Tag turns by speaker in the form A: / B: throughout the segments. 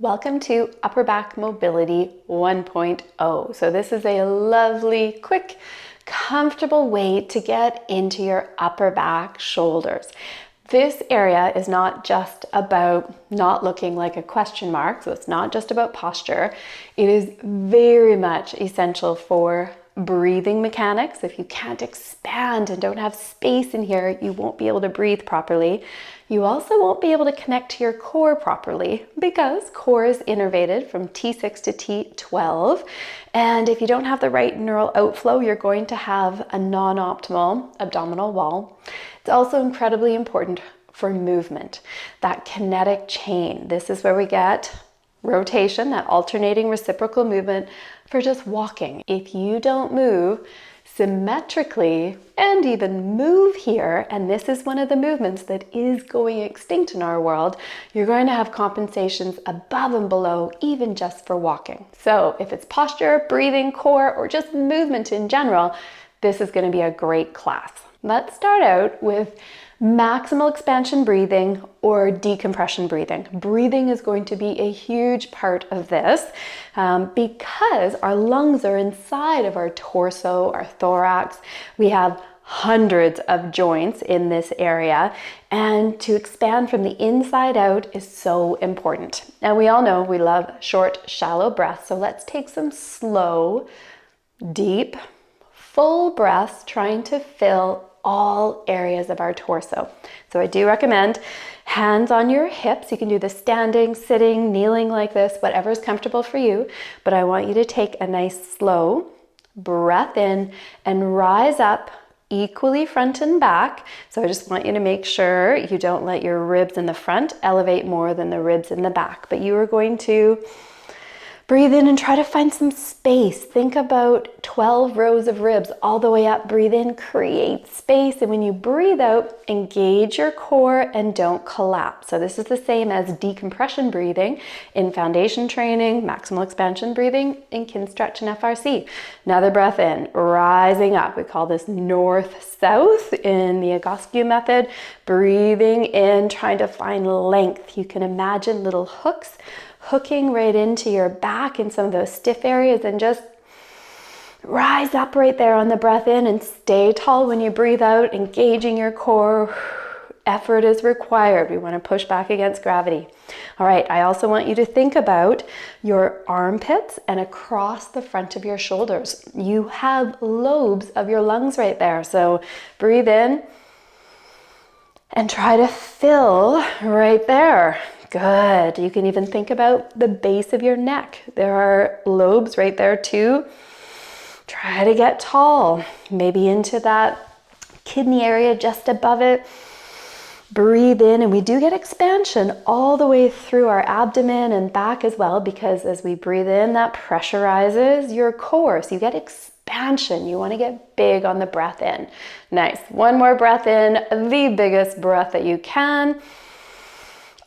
A: Welcome to Upper Back Mobility 1.0. So this is a lovely, quick, comfortable way to get into your upper back shoulders. This area is not just about not looking like a question mark, so it's not just about posture. It is very much essential for breathing mechanics. If you can't expand and don't have space in here, you won't be able to breathe properly. You also won't be able to connect to your core properly because core is innervated from T6 to T12. And if you don't have the right neural outflow, you're going to have a non-optimal abdominal wall. It's also incredibly important for movement, that kinetic chain. This is where we get rotation, that alternating reciprocal movement for just walking. If you don't move symmetrically and even move here, and this is one of the movements that is going extinct in our world, you're going to have compensations above and below, even just for walking. So if it's posture, breathing, core, or just movement in general, this is going to be a great class. Let's start out with maximal expansion breathing or decompression breathing. Breathing is going to be a huge part of this because our lungs are inside of our torso, our thorax. We have hundreds of joints in this area, and to expand from the inside out is so important. And we all know we love short, shallow breaths, so let's take some slow, deep, full breaths, trying to fill all areas of our torso. So I do recommend hands on your hips. You can do this standing, sitting, kneeling like this, whatever is comfortable for you. But I want you to take a nice slow breath in and rise up equally front and back. So I just want you to make sure you don't let your ribs in the front elevate more than the ribs in the back. But you are going to breathe in and try to find some space. Think about 12 rows of ribs all the way up. Breathe in, create space. And when you breathe out, engage your core and don't collapse. So this is the same as decompression breathing in foundation training, maximal expansion breathing in Kinstretch and FRC. Another breath in, rising up. We call this north-south in the Egoscue method. Breathing in, trying to find length. You can imagine little hooks hooking right into your back in some of those stiff areas, and just rise up right there on the breath in and stay tall when you breathe out, engaging your core. Effort is required. We want to push back against gravity. All right, I also want you to think about your armpits and across the front of your shoulders. You have lobes of your lungs right there. So breathe in and try to fill right there. Good. You can even think about the base of your neck. There are lobes right there too. Try to get tall, maybe into that kidney area just above it. Breathe in, and we do get expansion all the way through our abdomen and back as well, because as we breathe in, that pressurizes your core. So you get expansion. You want to get big on the breath in. Nice. One more breath in, the biggest breath that you can.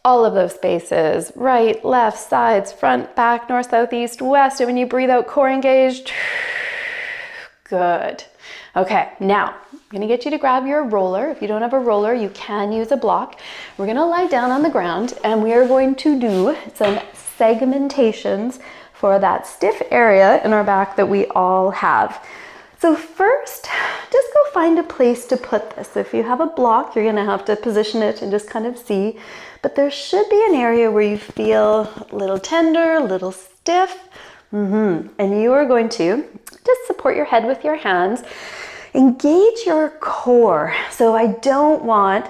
A: All of those spaces, right, left, sides, front, back, north, south, east, west. And when you breathe out, core engaged. Good. Okay, now I'm gonna get you to grab your roller. If you don't have a roller, you can use a block. We're gonna lie down on the ground and we are going to do some segmentations for that stiff area in our back that we all have. So first, just go find a place to put this. If you have a block, you're gonna have to position it and just kind of see. But there should be an area where you feel a little tender, a little stiff. And you are going to just support your head with your hands. Engage your core. So I don't want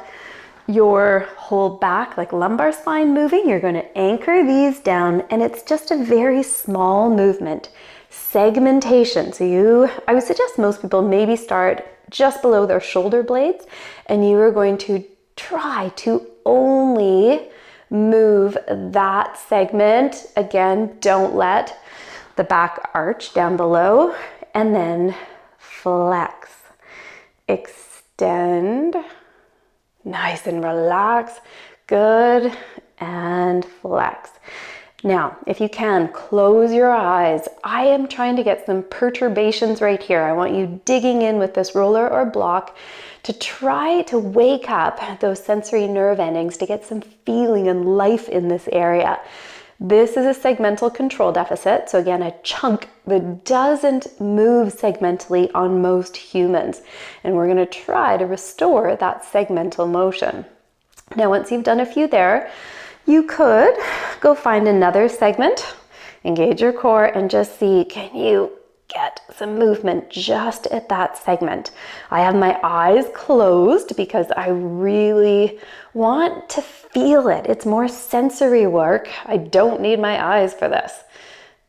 A: your whole back, like lumbar spine, moving. You're going to anchor these down, and it's just a very small movement. Segmentation. So I would suggest most people maybe start just below their shoulder blades, and you are going to try to only move that segment. Again, don't let the back arch down below, and then flex, extend, nice and relax, good, and flex. Now, if you can, close your eyes. I am trying to get some perturbations right here. I want you digging in with this roller or block to try to wake up those sensory nerve endings to get some feeling and life in this area. This is a segmental control deficit. So again, a chunk that doesn't move segmentally on most humans. And we're going to try to restore that segmental motion. Now, once you've done a few there, you could go find another segment, engage your core, and just see, can you get some movement just at that segment? I have my eyes closed because I really want to feel it. It's more sensory work. I don't need my eyes for this.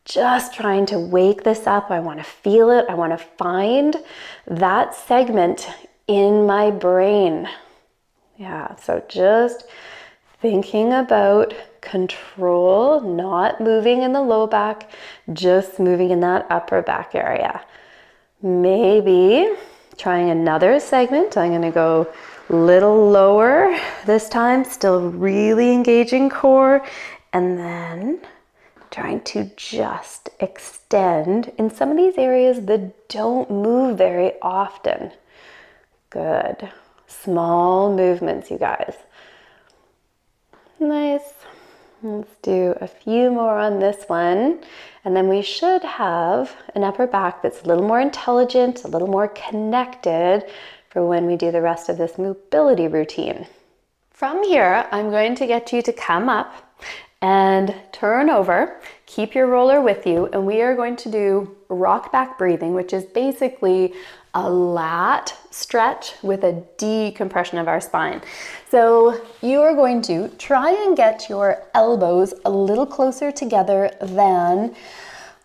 A: Just trying to wake this up. I want to feel it. I want to find that segment in my brain. Yeah, so just thinking about control, not moving in the low back, just moving in that upper back area. Maybe trying another segment. I'm going to go a little lower this time, still really engaging core, and then trying to just extend in some of these areas that don't move very often. Good. Small movements, you guys. Nice. Let's do a few more on this one. And then we should have an upper back that's a little more intelligent, a little more connected for when we do the rest of this mobility routine. From here, I'm going to get you to come up and turn over. Keep your roller with you, and we are going to do rock back breathing, which is basically a lat stretch with a decompression of our spine. So you are going to try and get your elbows a little closer together than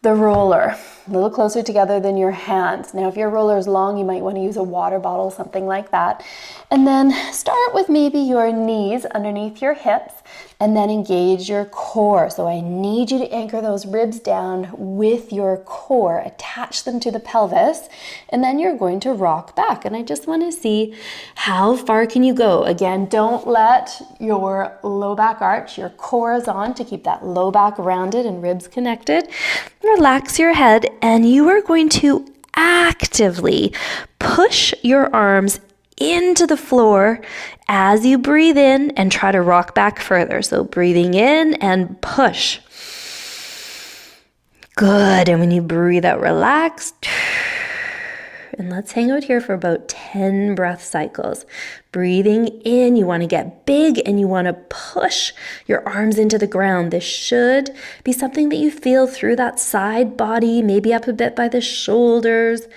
A: the roller, a little closer together than your hands. Now, if your roller is long, you might want to use a water bottle, something like that. And then start with maybe your knees underneath your hips, and then engage your core. So I need you to anchor those ribs down with your core, attach them to the pelvis, and then you're going to rock back. And I just want to see how far can you go. Again, don't let your low back arch, your core is on to keep that low back rounded and ribs connected. Relax your head, and you are going to actively push your arms into the floor as you breathe in and try to rock back further. So breathing in and push. Good. And when you breathe out, relax. And let's hang out here for about 10 breath cycles. Breathing in, you want to get big and you want to push your arms into the ground. This should be something that you feel through that side body, maybe up a bit by the shoulders.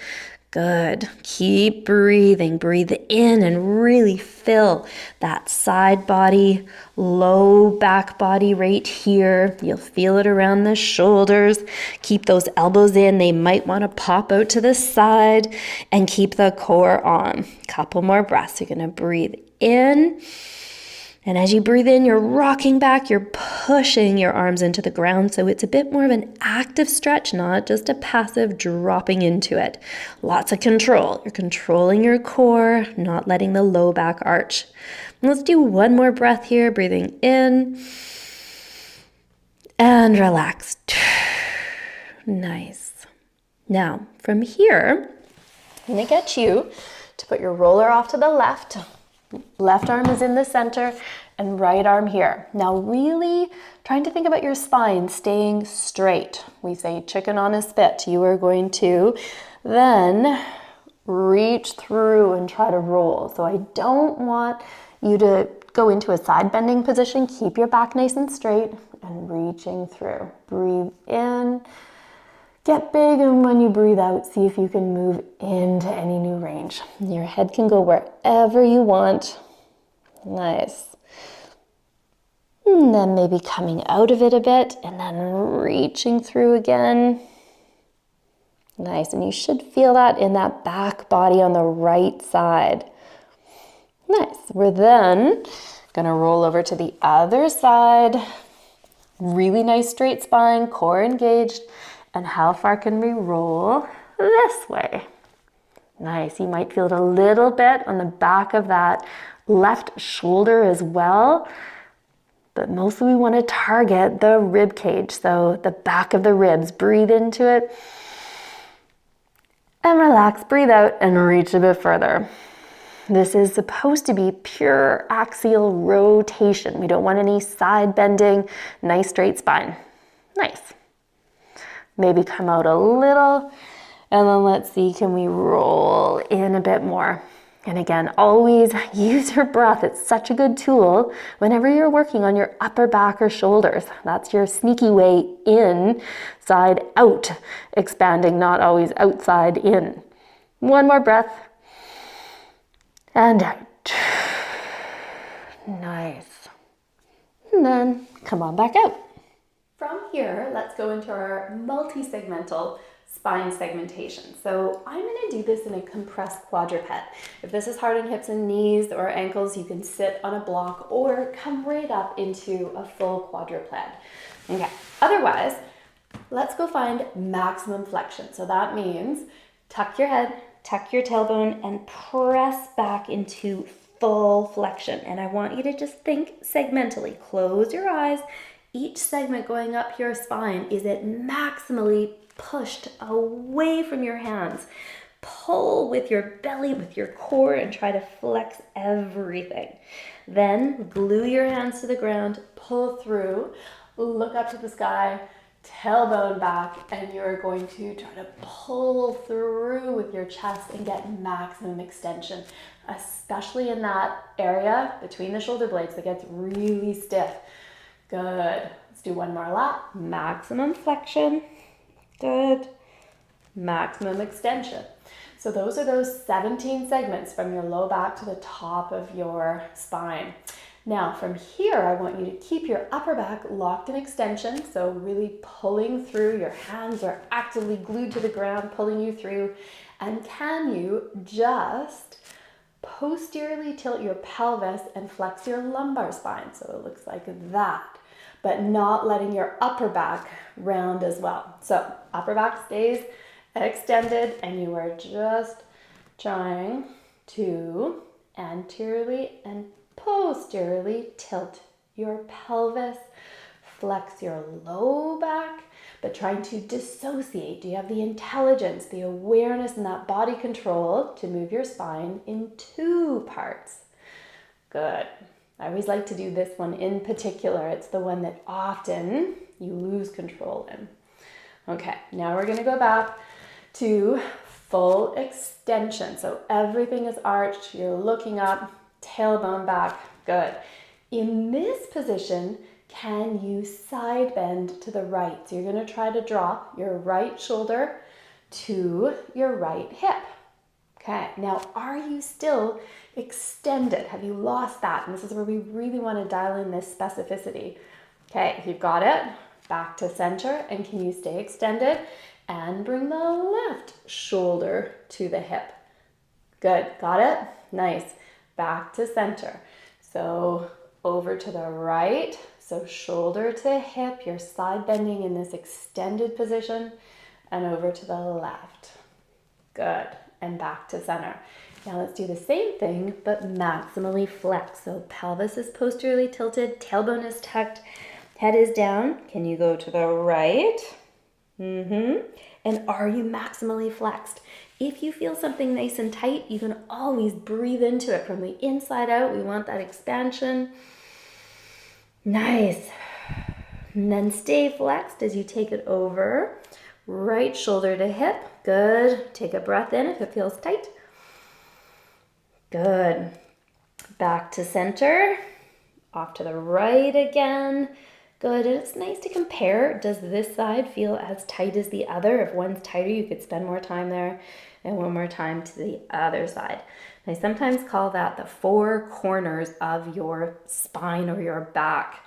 A: Good. Keep breathing. Breathe in and really fill that side body, low back body right here. You'll feel it around the shoulders. Keep those elbows in. They might want to pop out to the side, and keep the core on. Couple more breaths. You're going to breathe in. And as you breathe in, you're rocking back, you're pushing your arms into the ground. So it's a bit more of an active stretch, not just a passive dropping into it. Lots of control. You're controlling your core, not letting the low back arch. And let's do one more breath here, breathing in and relax. Nice. Now, from here, I'm going to get you to put your roller off to the left. Left arm is in the center and right arm here. Now really trying to think about your spine staying straight. We say chicken on a spit. You are going to then reach through and try to roll. So I don't want you to go into a side bending position. Keep your back nice and straight and reaching through. Breathe in. Get big, and when you breathe out, see if you can move into any new range. Your head can go wherever you want. Nice. And then maybe coming out of it a bit and then reaching through again. Nice, and you should feel that in that back body on the right side. Nice. We're then gonna roll over to the other side. Really nice straight spine, core engaged. And how far can we roll this way? Nice. You might feel it a little bit on the back of that left shoulder as well. But mostly we want to target the rib cage, so the back of the ribs. Breathe into it and relax. Breathe out and reach a bit further. This is supposed to be pure axial rotation. We don't want any side bending. Nice straight spine. Nice. Maybe come out a little, and then let's see, can we roll in a bit more? And again, always use your breath. It's such a good tool whenever you're working on your upper back or shoulders. That's your sneaky way in, side out, expanding, not always outside in. One more breath. And out. Nice. And then come on back out. From here, let's go into our multi-segmental spine segmentation. So I'm going to do this in a compressed quadruped. If this is hard on hips and knees or ankles, you can sit on a block or come right up into a full quadruped. Okay. Otherwise, let's go find maximum flexion. So that means tuck your head, tuck your tailbone, and press back into full flexion. And I want you to just think segmentally. Close your eyes. Each segment going up your spine, is it maximally pushed away from your hands? Pull with your belly, with your core, and try to flex everything. Then glue your hands to the ground, pull through, look up to the sky, tailbone back, and you're going to try to pull through with your chest and get maximum extension, especially in that area between the shoulder blades that gets really stiff. Good. Let's do one more lap. Maximum flexion. Good. Maximum extension. So those are those 17 segments from your low back to the top of your spine. Now from here, I want you to keep your upper back locked in extension. So really pulling through. Your hands are actively glued to the ground, pulling you through. And can you just posteriorly tilt your pelvis and flex your lumbar spine? So it looks like that, but not letting your upper back round as well. So upper back stays extended, and you are just trying to anteriorly and posteriorly tilt your pelvis, flex your low back, but trying to dissociate. Do you have the intelligence, the awareness, and that body control to move your spine in two parts? Good. I always like to do this one in particular. It's the one that often you lose control in. Okay, now we're going to go back to full extension. So everything is arched. You're looking up, tailbone back. Good. In this position, can you side bend to the right? So you're going to try to drop your right shoulder to your right hip. Okay, now are you still extended? Have you lost that? And this is where we really want to dial in this specificity. Okay, if you've got it, back to center, and can you stay extended? And bring the left shoulder to the hip. Good, got it? Nice. Back to center. So over to the right, so shoulder to hip, you're side bending in this extended position, and over to the left. Good. And back to center. Now let's do the same thing, but maximally flexed. So pelvis is posteriorly tilted, tailbone is tucked, head is down. Can you go to the right? And are you maximally flexed? If you feel something nice and tight, you can always breathe into it from the inside out. We want that expansion. Nice. And then stay flexed as you take it over. Right shoulder to hip. Good. Take a breath in if it feels tight. Good. Back to center. Off to the right again. Good. And it's nice to compare. Does this side feel as tight as the other? If one's tighter, you could spend more time there. And one more time to the other side. I sometimes call that the four corners of your spine or your back.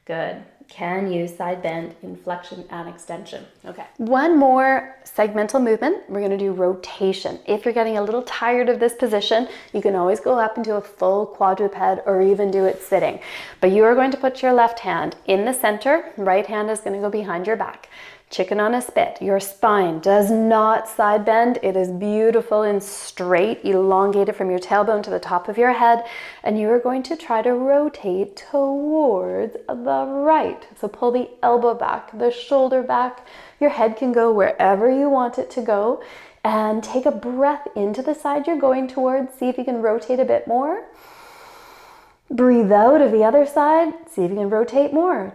A: Good. Can you side bend in flexion and extension? Okay. One more segmental movement. We're going to do rotation. If you're getting a little tired of this position, you can always go up into a full quadruped or even do it sitting. But you are going to put your left hand in the center. Right hand is going to go behind your back. Chicken on a spit. Your spine does not side bend. It is beautiful and straight, elongated from your tailbone to the top of your head. And you are going to try to rotate towards the right. So pull the elbow back, the shoulder back. Your head can go wherever you want it to go. And take a breath into the side you're going towards. See if you can rotate a bit more. Breathe out of the other side. See if you can rotate more.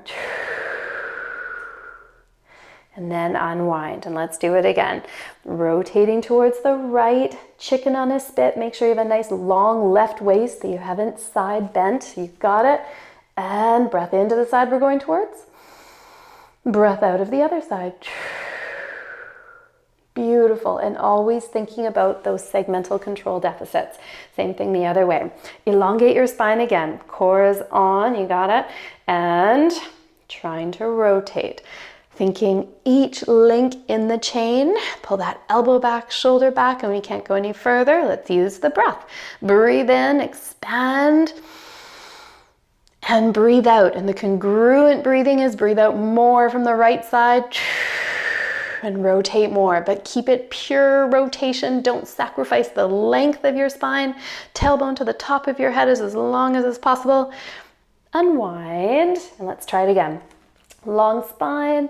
A: And then unwind. And let's do it again. Rotating towards the right, chicken on a spit. Make sure you have a nice long left waist that you haven't side bent. You've got it. And breath into the side we're going towards. Breath out of the other side. Beautiful. And always thinking about those segmental control deficits. Same thing the other way. Elongate your spine again. Core is on. You got it. And trying to rotate. Thinking each link in the chain. Pull that elbow back, shoulder back, and we can't go any further. Let's use the breath. Breathe in, expand. And breathe out. And the congruent breathing is breathe out more from the right side and rotate more. But keep it pure rotation. Don't sacrifice the length of your spine. Tailbone to the top of your head is as long as is possible. Unwind. And let's try it again. Long spine.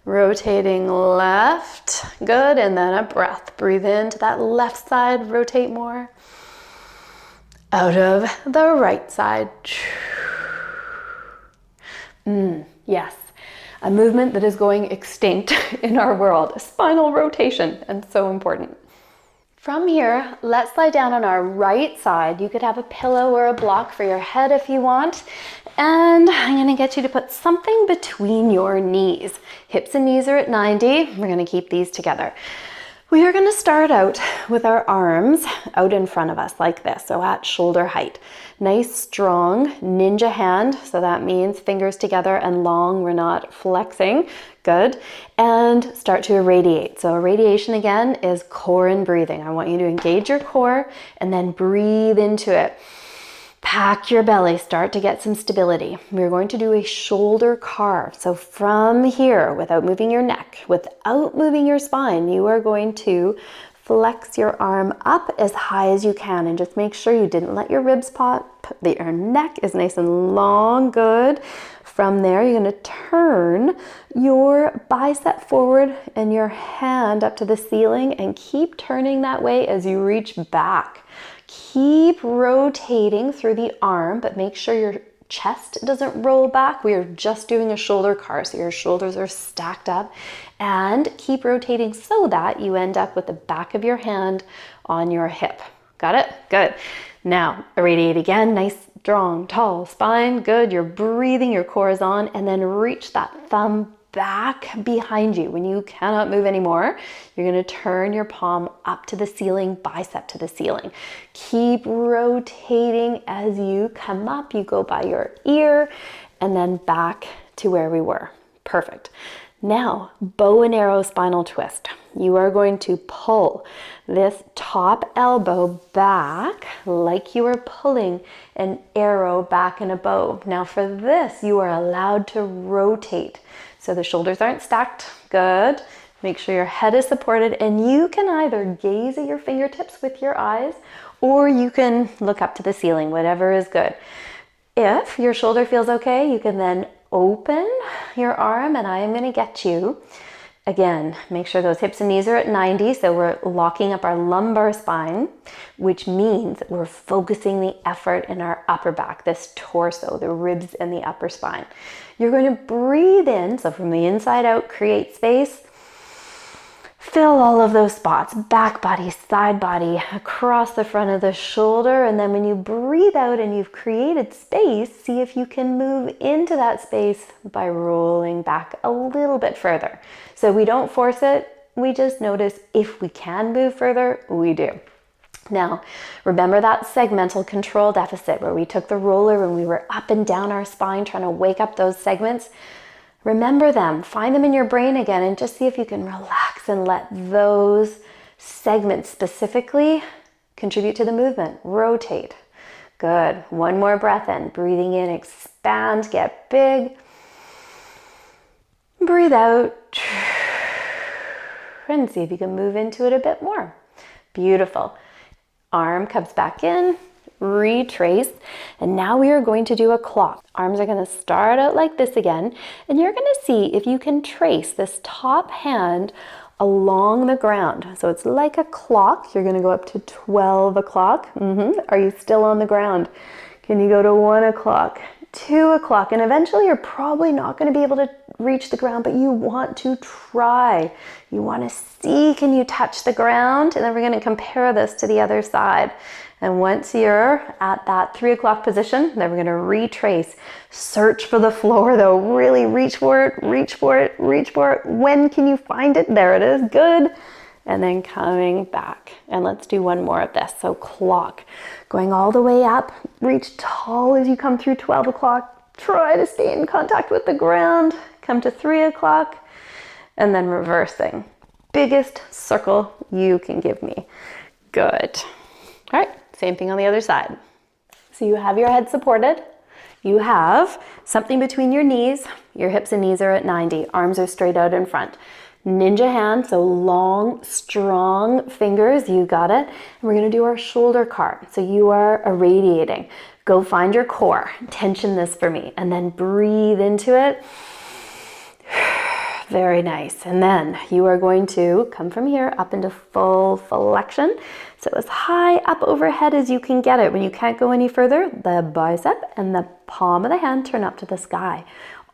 A: Rotating left. Good. And then a breath. Breathe into that left side. Rotate more. Out of the right side. Yes, a movement that is going extinct in our world, spinal rotation, and so important. From here, let's lie down on our right side. You could have a pillow or a block for your head if you want. And I'm going to get you to put something between your knees. Hips and knees are at 90. We're going to keep these together. We are going to start out with our arms out in front of us like this, so at shoulder height. Nice, strong ninja hand, so that means fingers together and long, we're not flexing. Good. And start to irradiate. So irradiation again is core and breathing. I want you to engage your core and then breathe into it. Pack your belly, start to get some stability. We're going to do a shoulder carve. So from here, without moving your neck, without moving your spine, you are going to flex your arm up as high as you can and just make sure you didn't let your ribs pop, that your neck is nice and long. Good. From there, you're going to turn your bicep forward and your hand up to the ceiling and keep turning that way as you reach back. Keep rotating through the arm, but make sure your chest doesn't roll back. We are just doing a shoulder carve, so your shoulders are stacked up. And keep rotating so that you end up with the back of your hand on your hip. Got it? Good. Now, irradiate again. Nice, strong, tall spine. Good. You're breathing, your core is on. And then reach that thumb back behind you. When you cannot move anymore, you're going to turn your palm up to the ceiling, bicep to the ceiling. Keep rotating as you come up. You go by your ear and then back to where we were. Perfect. Now, bow and arrow spinal twist. You are going to pull this top elbow back like you are pulling an arrow back in a bow. Now for this, you are allowed to rotate. So the shoulders aren't stacked. Good. Make sure your head is supported, and you can either gaze at your fingertips with your eyes or you can look up to the ceiling, whatever is good. If your shoulder feels okay, you can then open your arm, and I am going to get you. Again, make sure those hips and knees are at 90, so we're locking up our lumbar spine, which means we're focusing the effort in our upper back, this torso, the ribs and the upper spine. You're going to breathe in, so from the inside out, create space. Fill all of those spots, back body, side body, across the front of the shoulder. And then when you breathe out and you've created space, see if you can move into that space by rolling back a little bit further. So we don't force it, we just notice if we can move further, we do. Now, remember that segmental control deficit where we took the roller and we were up and down our spine trying to wake up those segments? Remember them, find them in your brain again, and just see if you can relax and let those segments specifically contribute to the movement. Rotate. Good. One more breath in. Breathing in, expand, get big. Breathe out. And see if you can move into it a bit more. Beautiful. Arm comes back in. Retrace, and now we are going to do a clock. Arms are going to start out like this again, and you're going to see if you can trace this top hand along the ground. So it's like a clock. You're going to go up to 12 o'clock. Are you still on the ground? Can you go to 1 o'clock, 2 o'clock? And eventually you're probably not going to be able to reach the ground, but you want to try. You want to see, can you touch the ground? And then we're going to compare this to the other side. And once you're at that 3 o'clock position, then we're going to retrace. Search for the floor though. Really reach for it, reach for it, reach for it. When can you find it? There it is. Good. And then coming back. And let's do one more of this. So clock. Going all the way up. Reach tall as you come through 12 o'clock. Try to stay in contact with the ground. Come to 3 o'clock. And then reversing. Biggest circle you can give me. Good. All right. Same thing on the other side. So you have your head supported. You have something between your knees. Your hips and knees are at 90. Arms are straight out in front. Ninja hand, so long, strong fingers. You got it. And we're going to do our shoulder carve. So you are irradiating. Go find your core. Tension this for me. And then breathe into it. Very nice. And then you are going to come from here up into full flexion. So as high up overhead as you can get it. When you can't go any further, the bicep and the palm of the hand turn up to the sky.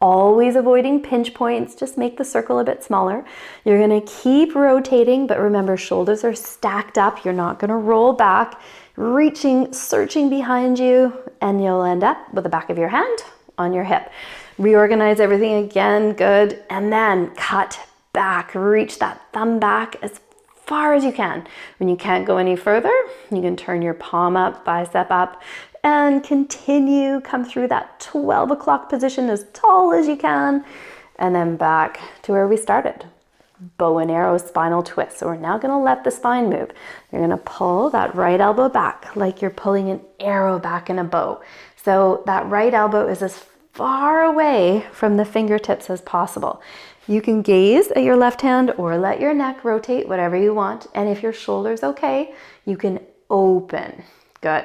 A: Always avoiding pinch points. Just make the circle a bit smaller. You're going to keep rotating, but remember, shoulders are stacked up. You're not going to roll back. Reaching, searching behind you, and you'll end up with the back of your hand on your hip. Reorganize everything again, good. And then cut back, reach that thumb back as far as you can. When you can't go any further, you can turn your palm up, bicep up, and continue, come through that 12 o'clock position as tall as you can, and then back to where we started. Bow and arrow spinal twist. So we're now gonna let the spine move. You're gonna pull that right elbow back like you're pulling an arrow back in a bow. So that right elbow is as far away from the fingertips as possible. You can gaze at your left hand or let your neck rotate, whatever you want. And if your shoulder's okay, you can open. Good.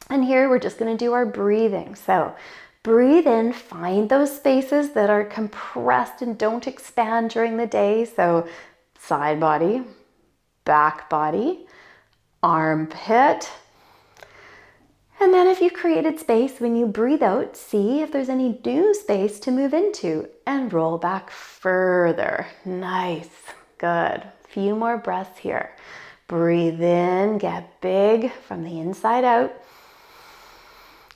A: And here we're just going to do our breathing. So breathe in, find those spaces that are compressed and don't expand during the day. So side body, back body, armpit. And then if you created space, when you breathe out, see if there's any new space to move into and roll back further. Nice. Good. Few more breaths here. Breathe in, get big from the inside out.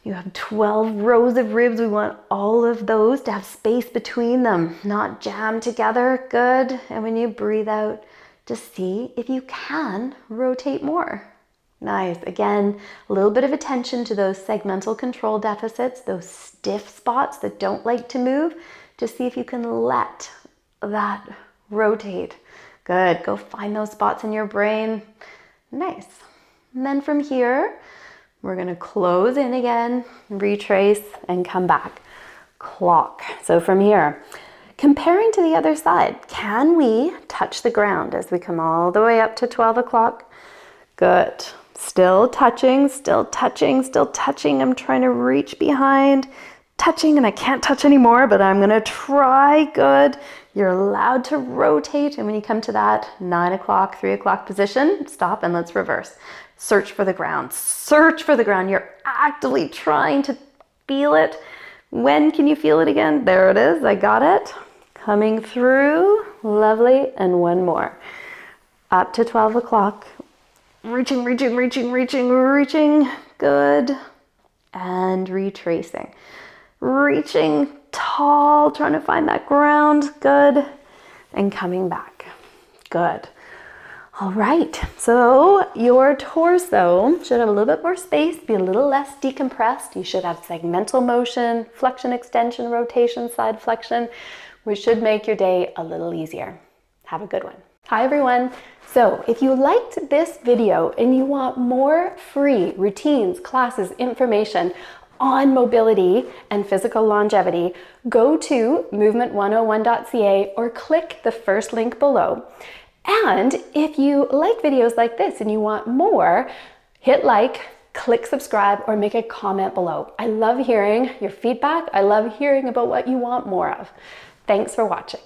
A: You have 12 rows of ribs. We want all of those to have space between them, not jammed together. Good. And when you breathe out, just see if you can rotate more. Nice. Again, a little bit of attention to those segmental control deficits, those stiff spots that don't like to move. Just see if you can let that rotate. Good. Go find those spots in your brain. Nice. And then from here, we're going to close in again, retrace, and come back. Clock. So from here, comparing to the other side, can we touch the ground as we come all the way up to 12 o'clock? Good. Still touching, still touching, still touching. I'm trying to reach behind, touching, and I can't touch anymore, but I'm gonna try. Good. You're allowed to rotate, and when you come to that 9 o'clock, 3 o'clock position, stop and let's reverse. Search for the ground. Search for the ground. You're actively trying to feel it. When can you feel it again? There it is. I got it. Coming through. Lovely. And one more. Up to 12 o'clock. Reaching, reaching, reaching, reaching, reaching. Good. And retracing. Reaching tall, trying to find that ground. Good. And coming back. Good. All right. So your torso should have a little bit more space, be a little less decompressed. You should have segmental motion, flexion, extension, rotation, side flexion, which should make your day a little easier. Have a good one. Hi, everyone. So if you liked this video and you want more free routines, classes, information on mobility and physical longevity, go to movement101.ca or click the first link below. And if you like videos like this and you want more, hit like, click subscribe, or make a comment below. I love hearing your feedback. I love hearing about what you want more of. Thanks for watching.